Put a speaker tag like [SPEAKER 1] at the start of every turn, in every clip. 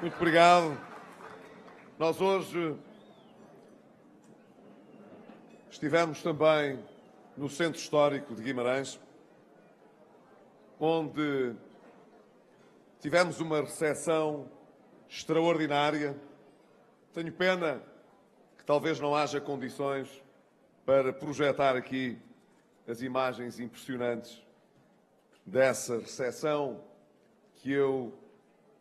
[SPEAKER 1] Muito obrigado. Nós hoje estivemos também no Centro Histórico de Guimarães, onde tivemos uma recepção extraordinária. Tenho pena que talvez não haja condições para projetar aqui as imagens impressionantes dessa recepção que eu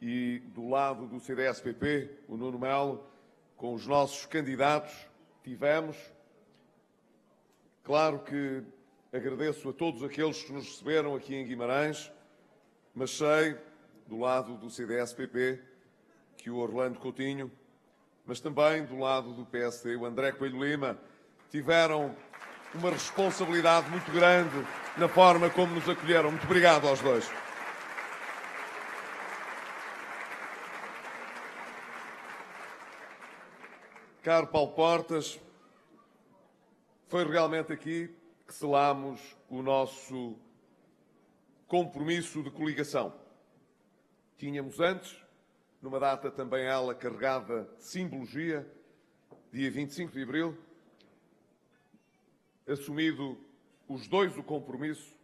[SPEAKER 1] e do lado do CDS-PP, o Nuno Melo, com os nossos candidatos, tivemos. Claro que agradeço a todos aqueles que nos receberam aqui em Guimarães, mas sei, do lado do CDS-PP, que o Orlando Coutinho, mas também do lado do PSD, o André Coelho Lima, tiveram uma responsabilidade muito grande na forma como nos acolheram. Muito obrigado aos dois. Caro Paulo Portas, foi realmente aqui que selámos o nosso compromisso de coligação. Tínhamos antes, numa data também ela carregada de simbologia, dia 25 de abril, assumido os dois o compromisso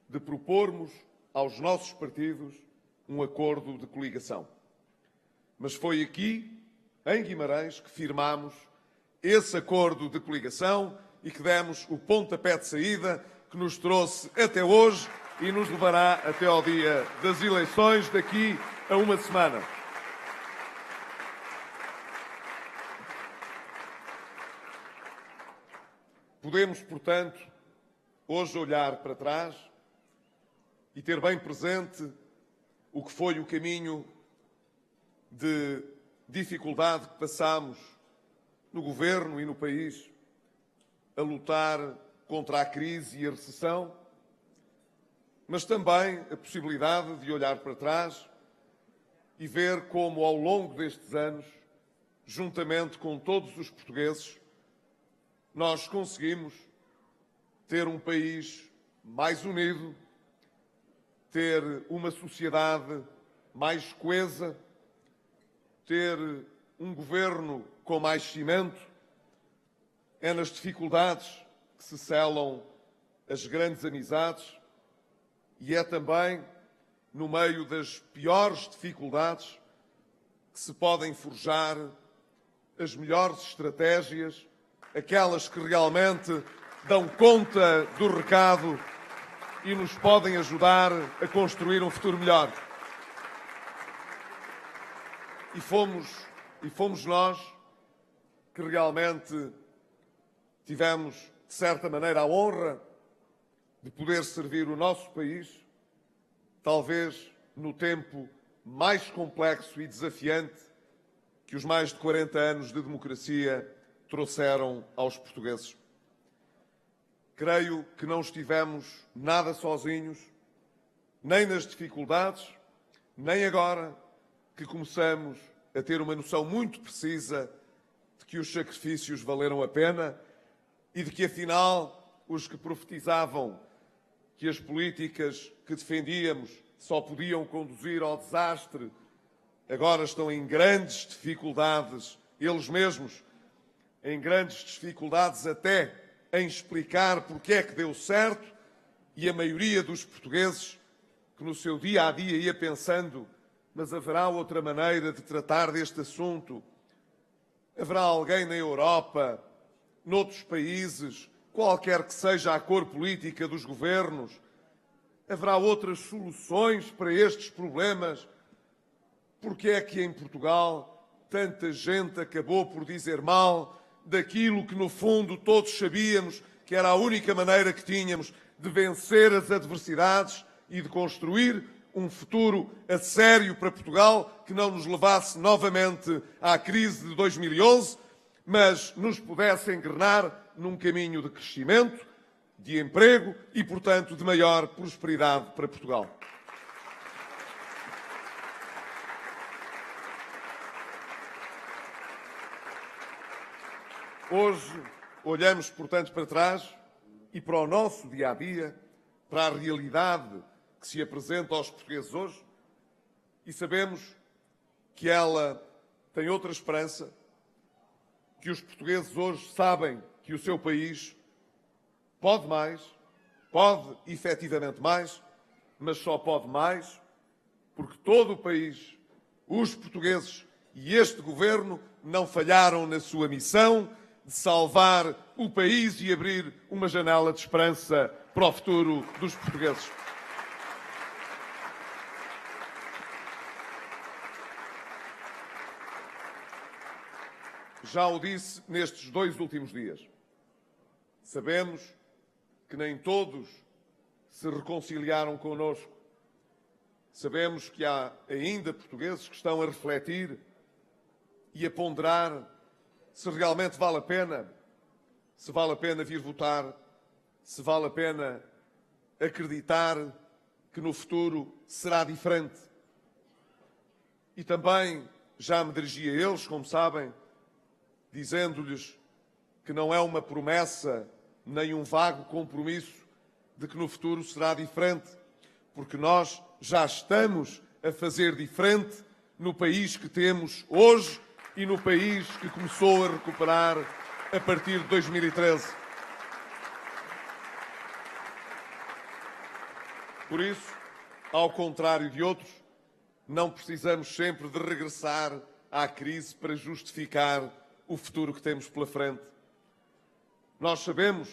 [SPEAKER 1] de propormos aos nossos partidos um acordo de coligação. Mas foi aqui, em Guimarães, que firmámos esse acordo de coligação e que demos o pontapé de saída que nos trouxe até hoje e nos levará até ao dia das eleições, daqui a uma semana. Podemos, portanto, hoje olhar para trás e ter bem presente o que foi o caminho de dificuldade que passámos no Governo e no país a lutar contra a crise e a recessão, mas também a possibilidade de olhar para trás e ver como, ao longo destes anos, juntamente com todos os portugueses, nós conseguimos ter um país mais unido, ter uma sociedade mais coesa, ter um governo com mais cimento. É nas dificuldades que se selam as grandes amizades e é também no meio das piores dificuldades que se podem forjar as melhores estratégias, aquelas que realmente dão conta do recado e nos podem ajudar a construir um futuro melhor. E fomos nós que realmente tivemos, de certa maneira, a honra de poder servir o nosso país, talvez no tempo mais complexo e desafiante que os mais de 40 anos de democracia trouxeram aos portugueses. Creio que não estivemos nada sozinhos, nem nas dificuldades, nem agora que começamos a ter uma noção muito precisa de que os sacrifícios valeram a pena e de que, afinal, os que profetizavam que as políticas que defendíamos só podiam conduzir ao desastre, agora estão em grandes dificuldades, eles mesmos, em grandes dificuldades até em explicar porque é que deu certo, e a maioria dos portugueses que no seu dia-a-dia ia pensando: mas haverá outra maneira de tratar deste assunto? Haverá alguém na Europa, noutros países, qualquer que seja a cor política dos governos, haverá outras soluções para estes problemas? Porque é que em Portugal tanta gente acabou por dizer mal daquilo que, no fundo, todos sabíamos que era a única maneira que tínhamos de vencer as adversidades e de construir um futuro a sério para Portugal, que não nos levasse novamente à crise de 2011, mas nos pudesse engrenar num caminho de crescimento, de emprego e, portanto, de maior prosperidade para Portugal. Hoje olhamos, portanto, para trás e para o nosso dia-a-dia, para a realidade que se apresenta aos portugueses hoje, e sabemos que ela tem outra esperança, que os portugueses hoje sabem que o seu país pode mais, pode efetivamente mais, mas só pode mais porque todo o país, os portugueses e este governo não falharam na sua missão de salvar o país e abrir uma janela de esperança para o futuro dos portugueses. Já o disse nestes 2 últimos dias. Sabemos que nem todos se reconciliaram connosco. Sabemos que há ainda portugueses que estão a refletir e a ponderar se realmente vale a pena, se vale a pena vir votar, se vale a pena acreditar que no futuro será diferente. E também já me dirigi a eles, como sabem, dizendo-lhes que não é uma promessa nem um vago compromisso de que no futuro será diferente, porque nós já estamos a fazer diferente no país que temos hoje e no país que começou a recuperar a partir de 2013. Por isso, ao contrário de outros, não precisamos sempre de regressar à crise para justificar o futuro que temos pela frente. Nós sabemos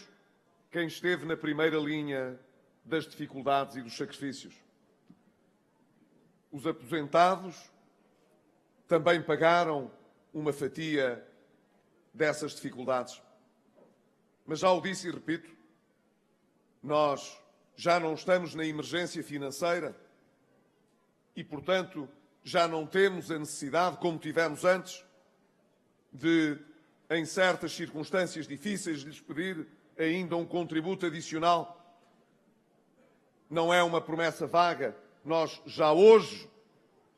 [SPEAKER 1] quem esteve na primeira linha das dificuldades e dos sacrifícios. Os aposentados também pagaram uma fatia dessas dificuldades. Mas já o disse e repito, nós já não estamos na emergência financeira e, portanto, já não temos a necessidade, como tivemos antes, de, em certas circunstâncias difíceis, lhes pedir ainda um contributo adicional. Não é uma promessa vaga. Nós já hoje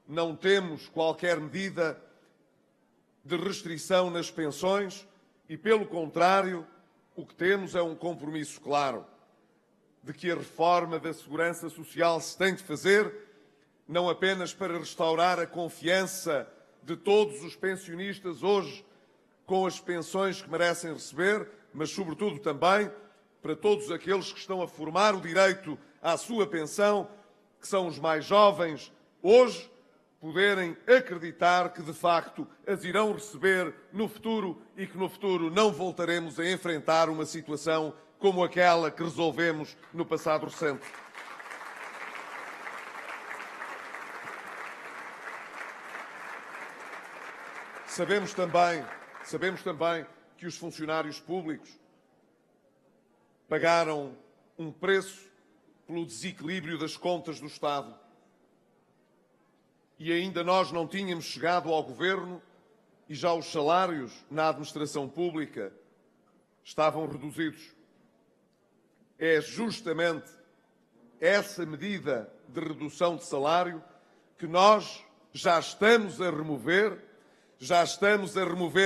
[SPEAKER 1] não temos qualquer medida de restrição nas pensões e, pelo contrário, o que temos é um compromisso claro de que a reforma da segurança social se tem de fazer, não apenas para restaurar a confiança de todos os pensionistas hoje com as pensões que merecem receber, mas, sobretudo, também para todos aqueles que estão a formar o direito à sua pensão, que são os mais jovens, hoje poderem acreditar que, de facto, as irão receber no futuro e que no futuro não voltaremos a enfrentar uma situação como aquela que resolvemos no passado recente. Sabemos também que os funcionários públicos pagaram um preço pelo desequilíbrio das contas do Estado. E ainda nós não tínhamos chegado ao governo e já os salários na administração pública estavam reduzidos. É justamente essa medida de redução de salário que nós já estamos a remover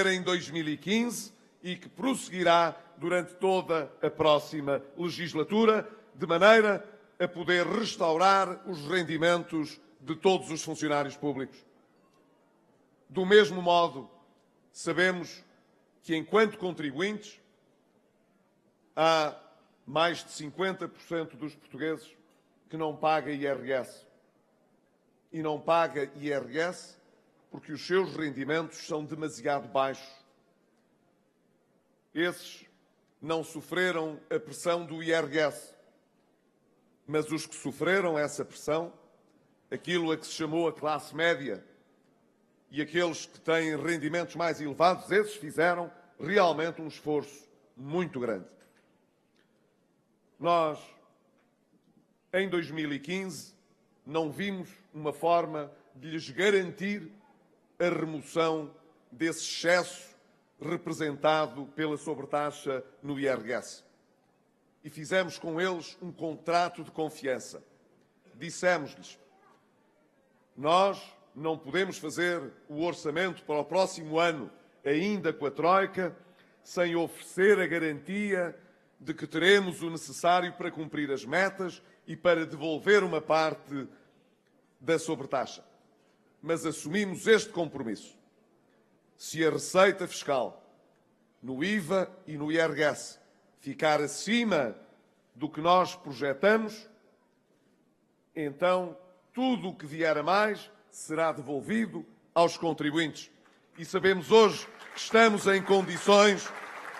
[SPEAKER 1] em 2015 e que prosseguirá durante toda a próxima legislatura, de maneira a poder restaurar os rendimentos de todos os funcionários públicos. Do mesmo modo, sabemos que, enquanto contribuintes, há mais de 50% dos portugueses que não paga IRS. E não paga IRS porque os seus rendimentos são demasiado baixos. Esses não sofreram a pressão do IRS, mas os que sofreram essa pressão, aquilo a que se chamou a classe média e aqueles que têm rendimentos mais elevados, esses fizeram realmente um esforço muito grande. Nós, em 2015, não vimos uma forma de lhes garantir a remoção desse excesso representado pela sobretaxa no IRS. E fizemos com eles um contrato de confiança. Dissemos-lhes: nós não podemos fazer o orçamento para o próximo ano, ainda com a Troika, sem oferecer a garantia de que teremos o necessário para cumprir as metas e para devolver uma parte da sobretaxa. mas assumimos este compromisso. Se a receita fiscal no IVA e no IRS ficar acima do que nós projetamos, então tudo o que vier a mais será devolvido aos contribuintes. E sabemos hoje que estamos em condições,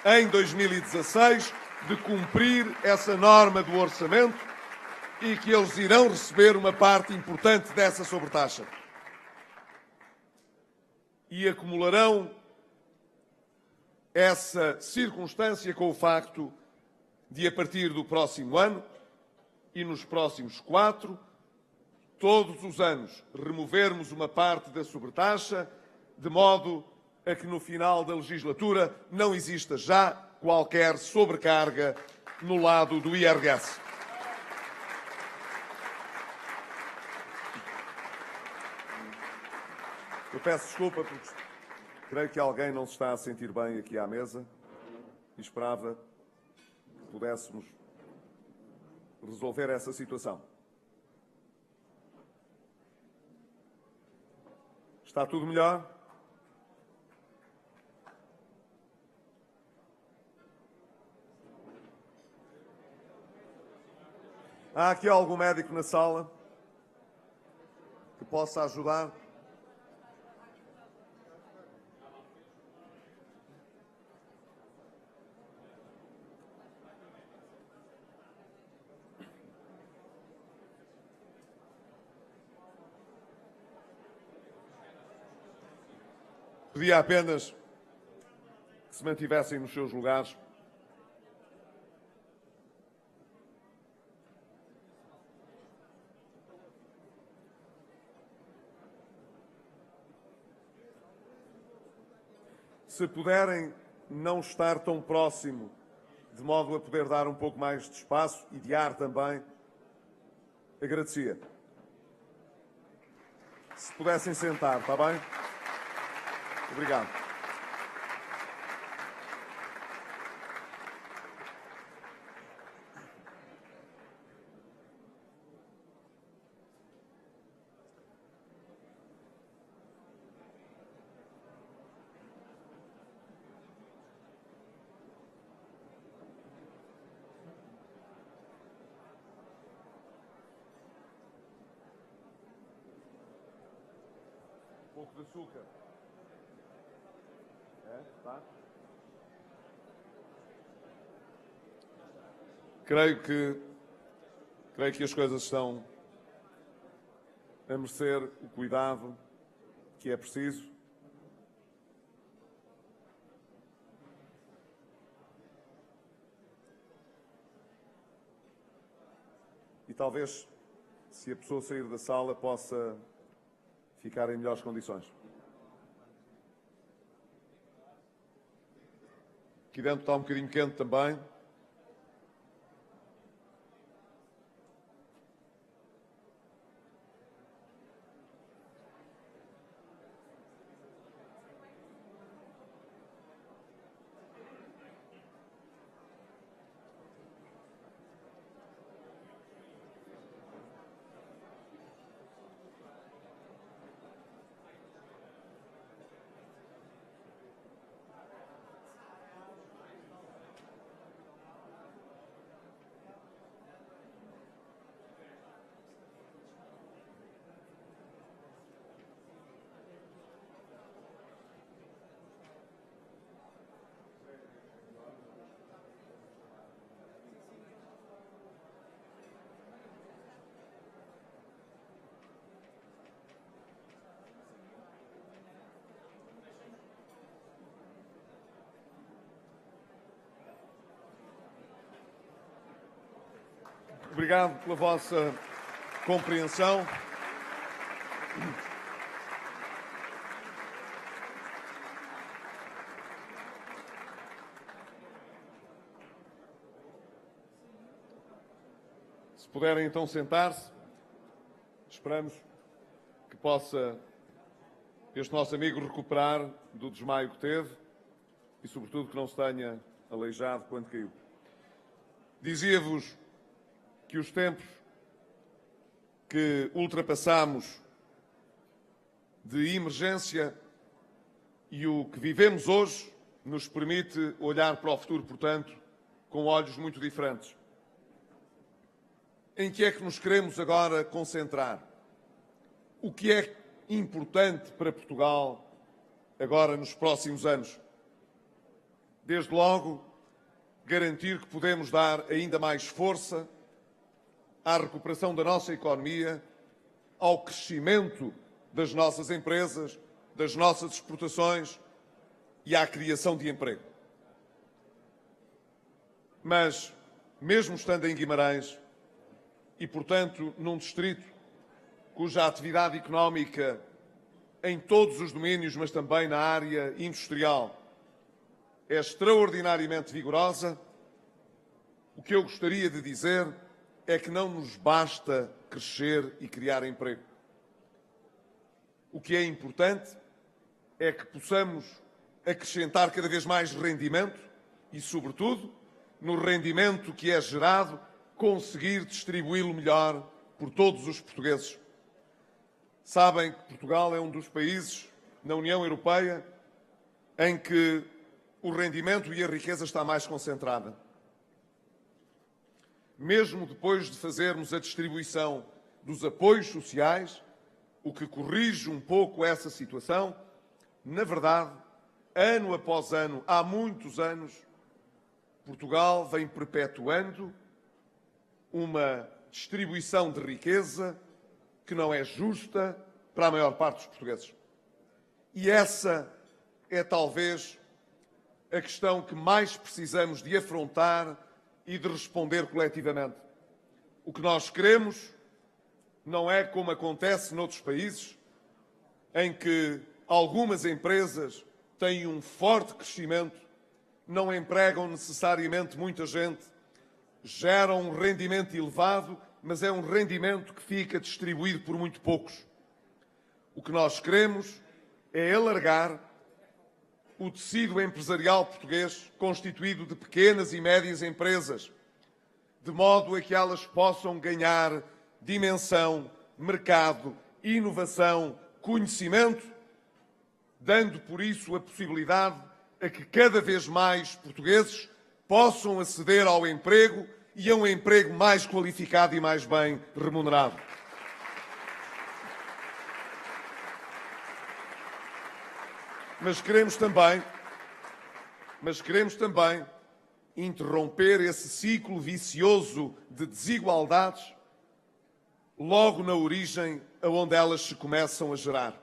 [SPEAKER 1] em 2016, de cumprir essa norma do orçamento e que eles irão receber uma parte importante dessa sobretaxa. E acumularão essa circunstância com o facto de, a partir do próximo ano e nos próximos 4, todos os anos, removermos uma parte da sobretaxa, de modo a que no final da legislatura não exista já qualquer sobrecarga no lado do IRS. Eu peço desculpa porque creio que alguém não se está a sentir bem aqui à mesa e esperava que pudéssemos resolver essa situação. Está tudo melhor? Há aqui algum médico na sala que possa ajudar? Pedia apenas que se mantivessem nos seus lugares. Se puderem não estar tão próximo, de modo a poder dar um pouco mais de espaço e de ar também, agradecia. Se pudessem sentar, está bem? Obrigado. Um pouco de açúcar. Tá? Creio que as coisas estão a merecer o cuidado que é preciso. E talvez, se a pessoa sair da sala, possa ficar em melhores condições. Aqui dentro está um bocadinho quente também. Obrigado pela vossa compreensão. Se puderem então sentar-se, esperamos que possa este nosso amigo recuperar do desmaio que teve e, sobretudo, que não se tenha aleijado quando caiu. Dizia-vos que os tempos que ultrapassamos de emergência e o que vivemos hoje nos permite olhar para o futuro, portanto, com olhos muito diferentes. Em que é que nos queremos agora concentrar? O que é importante para Portugal agora nos próximos anos? Desde logo, garantir que podemos dar ainda mais força à recuperação da nossa economia, ao crescimento das nossas empresas, das nossas exportações e à criação de emprego. Mas, mesmo estando em Guimarães, e, portanto, num distrito cuja atividade económica em todos os domínios, mas também na área industrial, é extraordinariamente vigorosa, o que eu gostaria de dizer é que não nos basta crescer e criar emprego. O que é importante é que possamos acrescentar cada vez mais rendimento e, sobretudo, no rendimento que é gerado, conseguir distribuí-lo melhor por todos os portugueses. Sabem que Portugal é um dos países na União Europeia em que o rendimento e a riqueza está mais concentrada. Mesmo depois de fazermos a distribuição dos apoios sociais, o que corrige um pouco essa situação, na verdade, ano após ano, há muitos anos, Portugal vem perpetuando uma distribuição de riqueza que não é justa para a maior parte dos portugueses. E essa é talvez a questão que mais precisamos de afrontar e de responder coletivamente. O que nós queremos não é como acontece noutros países, em que algumas empresas têm um forte crescimento, não empregam necessariamente muita gente, geram um rendimento elevado, mas é um rendimento que fica distribuído por muito poucos. O que nós queremos é alargar o tecido empresarial português, constituído de pequenas e médias empresas, de modo a que elas possam ganhar dimensão, mercado, inovação, conhecimento, dando por isso a possibilidade a que cada vez mais portugueses possam aceder ao emprego e a um emprego mais qualificado e mais bem remunerado. Mas queremos também interromper esse ciclo vicioso de desigualdades logo na origem aonde elas se começam a gerar.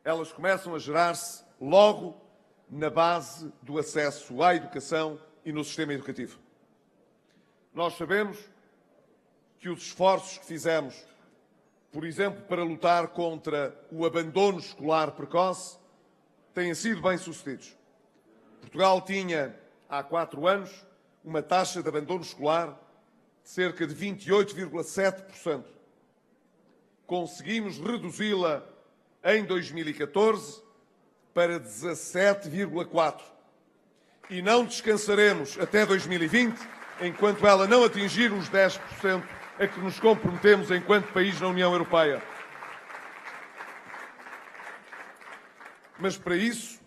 [SPEAKER 1] Elas começam a gerar-se logo na base do acesso à educação e no sistema educativo. Nós sabemos que os esforços que fizemos, por exemplo, para lutar contra o abandono escolar precoce, têm sido bem-sucedidos. Portugal tinha, há 4 anos, uma taxa de abandono escolar de cerca de 28,7%. Conseguimos reduzi-la em 2014 para 17,4%. E não descansaremos até 2020 enquanto ela não atingir os 10% a que nos comprometemos enquanto país na União Europeia. Mas para isso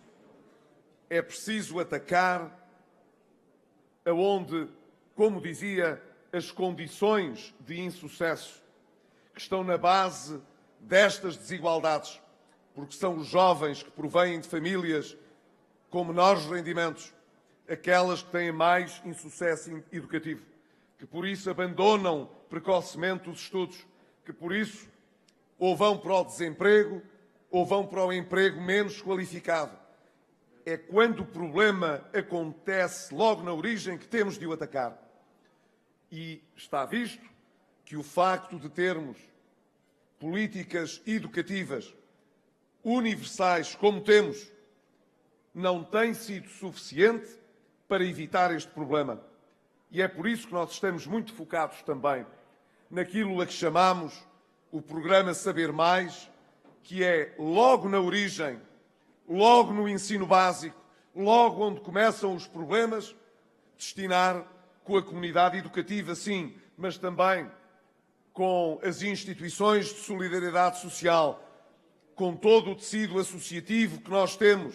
[SPEAKER 1] é preciso atacar aonde, como dizia, as condições de insucesso que estão na base destas desigualdades, porque são os jovens que provêm de famílias com menores rendimentos, aquelas que têm mais insucesso educativo, que por isso abandonam precocemente os estudos, que por isso ou vão para o desemprego ou vão para o emprego menos qualificado. É quando o problema acontece logo na origem que temos de o atacar. E está visto que o facto de termos políticas educativas universais como temos não tem sido suficiente para evitar este problema. E é por isso que nós estamos muito focados também naquilo a que chamamos o programa Saber Mais, que é logo na origem, logo no ensino básico, logo onde começam os problemas, destinar com a comunidade educativa, sim, mas também com as instituições de solidariedade social, com todo o tecido associativo que nós temos,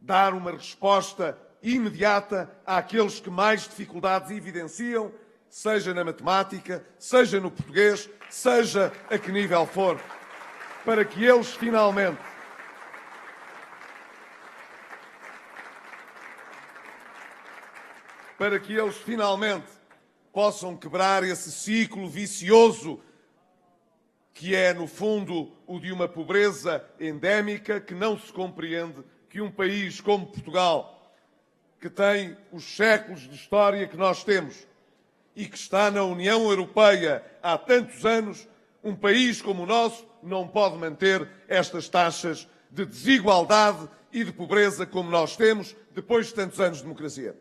[SPEAKER 1] dar uma resposta imediata àqueles que mais dificuldades evidenciam, seja na matemática, seja no português, seja a que nível for, para que eles finalmente possam quebrar esse ciclo vicioso que é, no fundo, o de uma pobreza endémica que não se compreende que um país como Portugal, que tem os séculos de história que nós temos e que está na União Europeia há tantos anos, um país como o nosso não pode manter estas taxas de desigualdade e de pobreza como nós temos depois de tantos anos de democracia.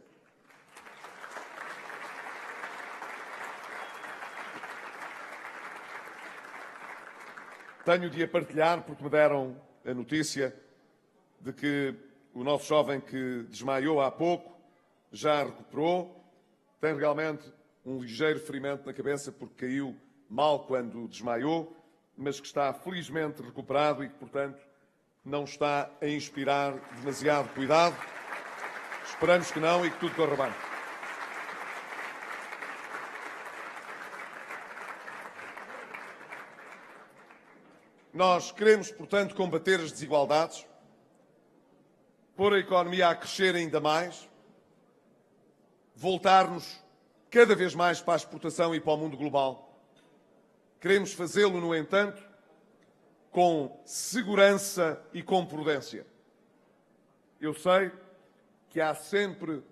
[SPEAKER 1] Tenho de a partilhar porque me deram a notícia de que o nosso jovem que desmaiou há pouco já recuperou. Tem realmente um ligeiro ferimento na cabeça porque caiu mal quando desmaiou, mas que está felizmente recuperado e que, portanto, não está a inspirar demasiado cuidado. Esperamos que não e que tudo corra bem. Nós queremos, portanto, combater as desigualdades, pôr a economia a crescer ainda mais, voltar-nos cada vez mais para a exportação e para o mundo global. Queremos fazê-lo, no entanto, com segurança e com prudência. Eu sei que há sempre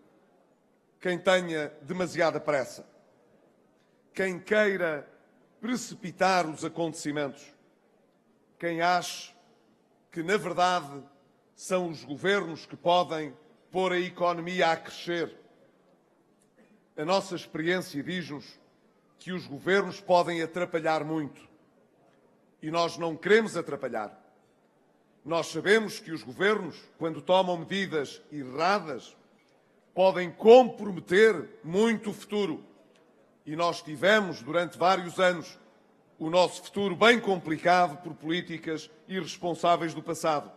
[SPEAKER 1] quem tenha demasiada pressa, quem queira precipitar os acontecimentos, quem acha que, na verdade, são os governos que podem pôr a economia a crescer. A nossa experiência diz-nos que os governos podem atrapalhar muito. E nós não queremos atrapalhar. Nós sabemos que os governos, quando tomam medidas erradas, podem comprometer muito o futuro. E nós tivemos, durante vários anos, o nosso futuro bem complicado por políticas irresponsáveis do passado.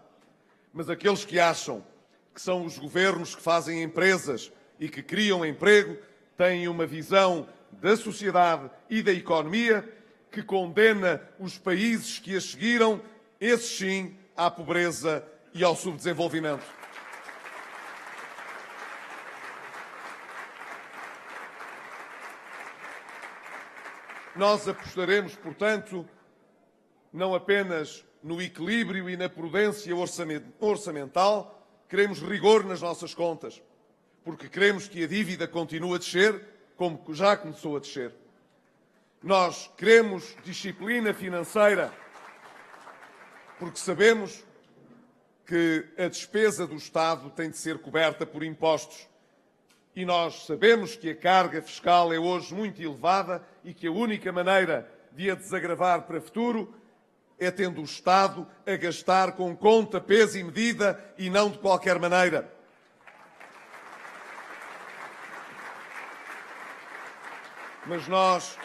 [SPEAKER 1] Mas aqueles que acham que são os governos que fazem empresas e que criam emprego têm uma visão da sociedade e da economia que condena os países que as seguiram, esses sim, à pobreza e ao subdesenvolvimento. Nós apostaremos, portanto, não apenas no equilíbrio e na prudência orçamental, queremos rigor nas nossas contas, porque queremos que a dívida continue a descer, como já começou a descer. Nós queremos disciplina financeira, porque sabemos que a despesa do Estado tem de ser coberta por impostos. E nós sabemos que a carga fiscal é hoje muito elevada e que a única maneira de a desagravar para o futuro é tendo o Estado a gastar com conta, peso e medida e não de qualquer maneira. Mas nós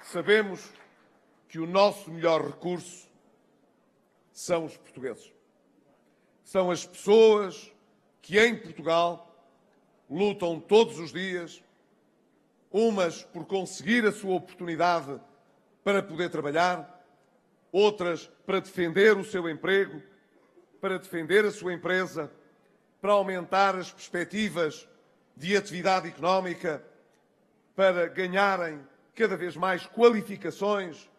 [SPEAKER 1] sabemos que o nosso melhor recurso são os portugueses. São as pessoas que em Portugal lutam todos os dias, umas por conseguir a sua oportunidade para poder trabalhar, outras para defender o seu emprego, para defender a sua empresa, para aumentar as perspectivas de atividade económica, para ganharem cada vez mais qualificações,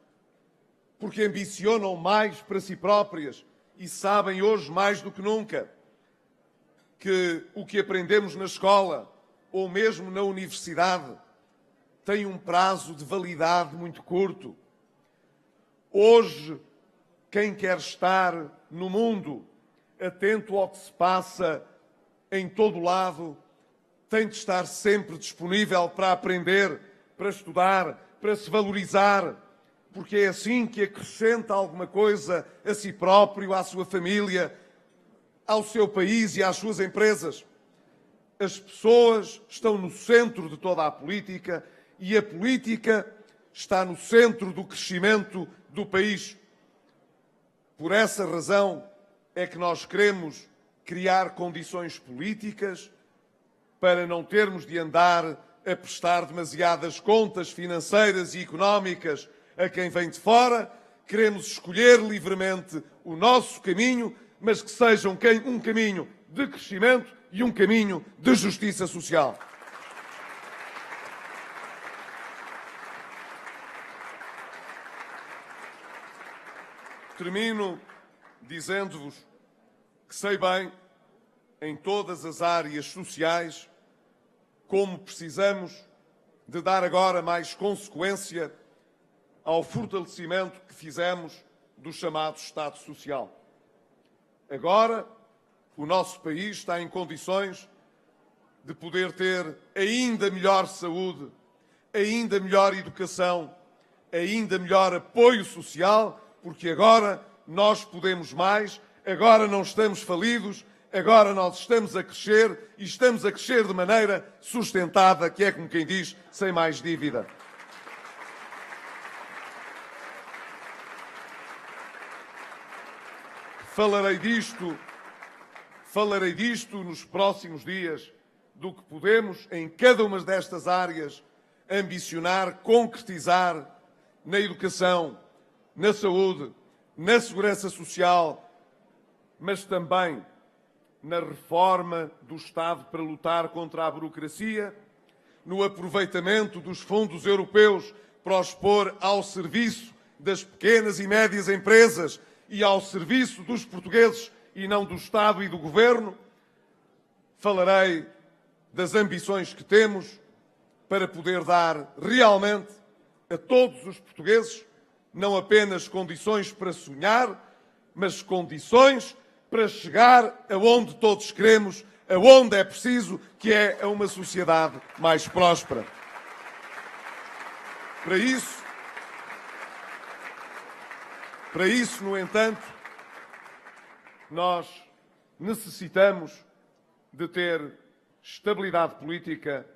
[SPEAKER 1] porque ambicionam mais para si próprias e sabem hoje mais do que nunca que o que aprendemos na escola ou mesmo na universidade tem um prazo de validade muito curto. Hoje, quem quer estar no mundo atento ao que se passa em todo lado, tem de estar sempre disponível para aprender, para estudar, para se valorizar, porque é assim que acrescenta alguma coisa a si próprio, à sua família, ao seu país e às suas empresas. As pessoas estão no centro de toda a política e a política está no centro do crescimento do país. Por essa razão é que nós queremos criar condições políticas para não termos de andar a prestar demasiadas contas financeiras e económicas a quem vem de fora. Queremos escolher livremente o nosso caminho, mas que seja um caminho de crescimento e um caminho de justiça social. Termino dizendo-vos que sei bem, em todas as áreas sociais, como precisamos de dar agora mais consequência ao fortalecimento que fizemos do chamado Estado Social. Agora, o nosso país está em condições de poder ter ainda melhor saúde, ainda melhor educação, ainda melhor apoio social, porque agora nós podemos mais, agora não estamos falidos, agora nós estamos a crescer e estamos a crescer de maneira sustentada, que é como quem diz, sem mais dívida. Falarei disto nos próximos dias, do que podemos, em cada uma destas áreas, ambicionar, concretizar na educação, na saúde, na segurança social, mas também na reforma do Estado para lutar contra a burocracia, no aproveitamento dos fundos europeus para os pôr ao serviço das pequenas e médias empresas e ao serviço dos portugueses e não do Estado e do Governo. Falarei das ambições que temos para poder dar realmente a todos os portugueses não apenas condições para sonhar, mas condições para chegar aonde todos queremos, aonde é preciso, que é a uma sociedade mais próspera. Para isso, no entanto, nós necessitamos de ter estabilidade política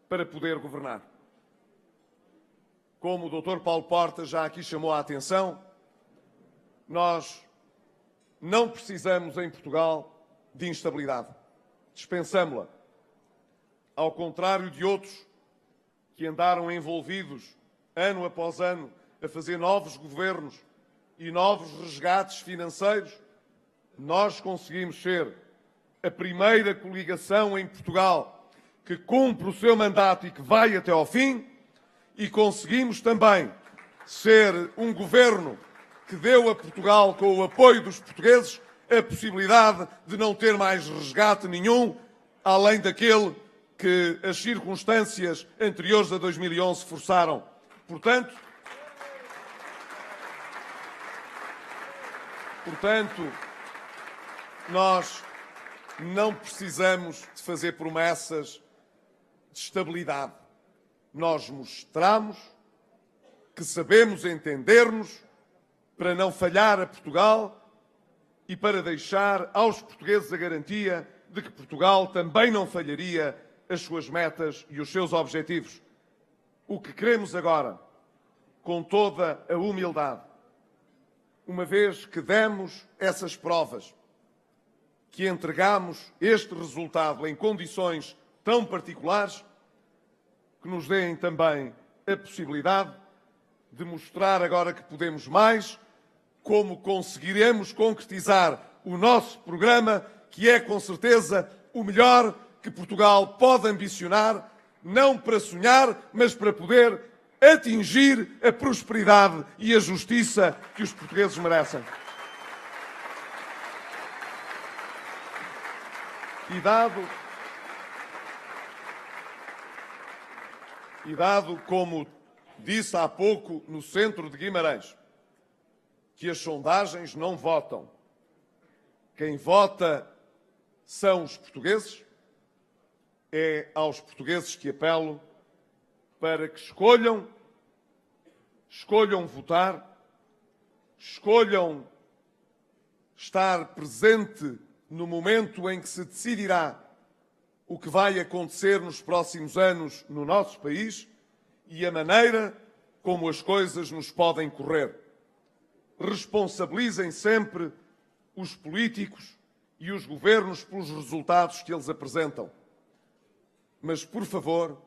[SPEAKER 1] para poder governar. Como o Dr. Paulo Portas já aqui chamou a atenção, nós não precisamos em Portugal de instabilidade. Dispensamo-la. Ao contrário de outros que andaram envolvidos, ano após ano, a fazer novos governos e novos resgates financeiros, nós conseguimos ser a primeira coligação em Portugal que cumpre o seu mandato e que vai até ao fim, e conseguimos também ser um governo que deu a Portugal, com o apoio dos portugueses, a possibilidade de não ter mais resgate nenhum, além daquele que as circunstâncias anteriores a 2011 forçaram. Portanto, nós não precisamos de fazer promessas de estabilidade. Nós mostramos que sabemos entender-nos para não falhar a Portugal e para deixar aos portugueses a garantia de que Portugal também não falharia as suas metas e os seus objetivos. O que queremos agora, com toda a humildade, uma vez que demos essas provas, que entregamos este resultado em condições tão particulares, que nos deem também a possibilidade de mostrar agora que podemos mais, como conseguiremos concretizar o nosso programa, que é com certeza o melhor que Portugal pode ambicionar, não para sonhar, mas para poder atingir a prosperidade e a justiça que os portugueses merecem. E dado, como disse há pouco no centro de Guimarães, que as sondagens não votam, quem vota são os portugueses, é aos portugueses que apelo para que escolham votar, escolham estar presente no momento em que se decidirá o que vai acontecer nos próximos anos no nosso país e a maneira como as coisas nos podem correr. responsabilizem sempre os políticos e os governos pelos resultados que eles apresentam. Mas, por favor,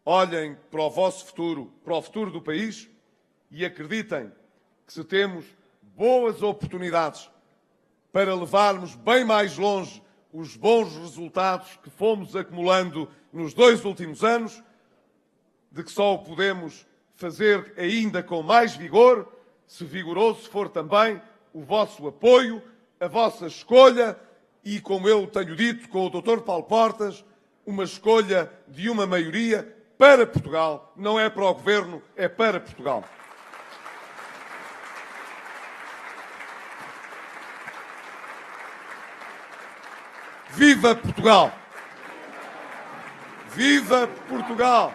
[SPEAKER 1] olhem para o vosso futuro, para o futuro do país e acreditem que se temos boas oportunidades para levarmos bem mais longe os bons resultados que fomos acumulando nos 2 últimos anos, de que só o podemos fazer ainda com mais vigor, se vigoroso for também o vosso apoio, a vossa escolha e, como eu tenho dito com o Dr. Paulo Portas, uma escolha de uma maioria para Portugal, não é para o Governo, é para Portugal. Viva Portugal! Viva Portugal!